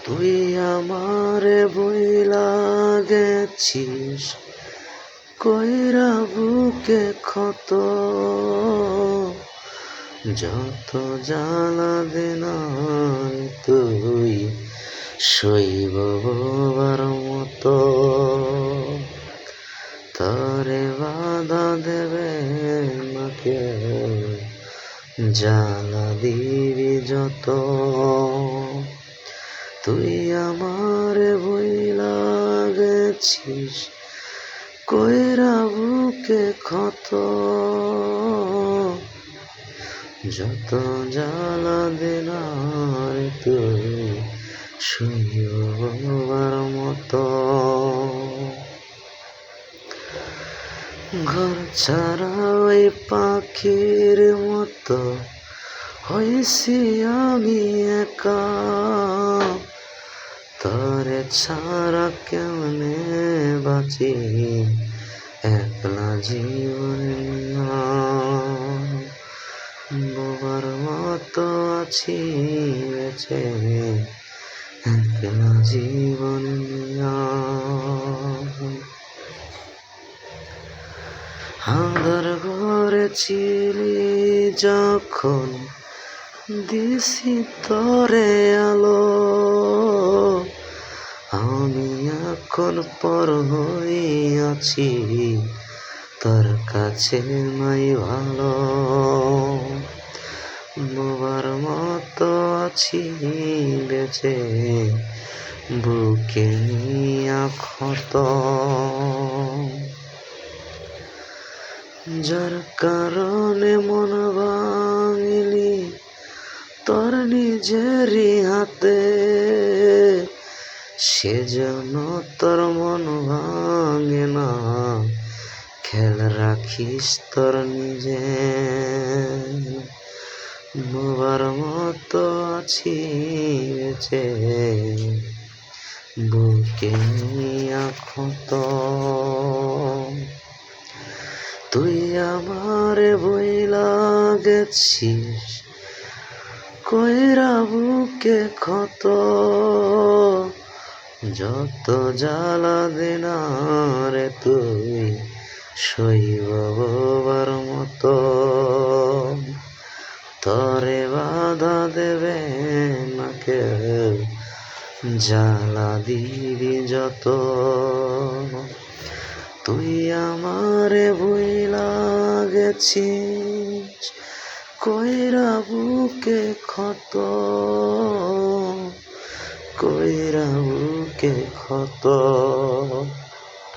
তুই আমারে বইলা গেছিস কইরা বুকে ক্ষত, যত জ্বালা দিনাই তুই সইব বার মতো। তরে বাধা দেবে না কেউ, জ্বালা দিবি যত। তুই আমারে বইলা গেছিস কইরা বুকে ক্ষত, যত জ্বালা দিনার তুই সইবার মতো। ঘর ছাড়া ওই পাখির মতো হইছি আমি একা, তরে ছাড়া কেমনে বাঁচি একলা জীবন নিয়া। বোবার মতো আছি বেঁচে একলা জীবন নিয়া। আঁধার ঘরে ছিলি যখন দিছি তরে আলো, আমি এখন পর হইয়াছি তোর কাছে নাই ভালো। বোবার মতো আছি বেঁচে বুকে নিয়া ক্ষত, যার কারণে মন ভাঙিলি তোর নিজেরই হাতে, সেজন্য তোর মন ভাঙে না, খেয়াল রাখিস তোর নিজে। বোবার মতো আছি বেঁচে বুকে নিয়া ক্ষত। তুই আমারে বইলা গেছিস কইরা বুকে ক্ষত, যত জ্বালা দিনারে তুই সইবার মতো। তরে বাধা দেবে না কেউ, জ্বালা দিবি যত। তুই আমারে বইলা গেছিস কইরা বুকে ক্ষত, কইরা বুকে ক্ষত।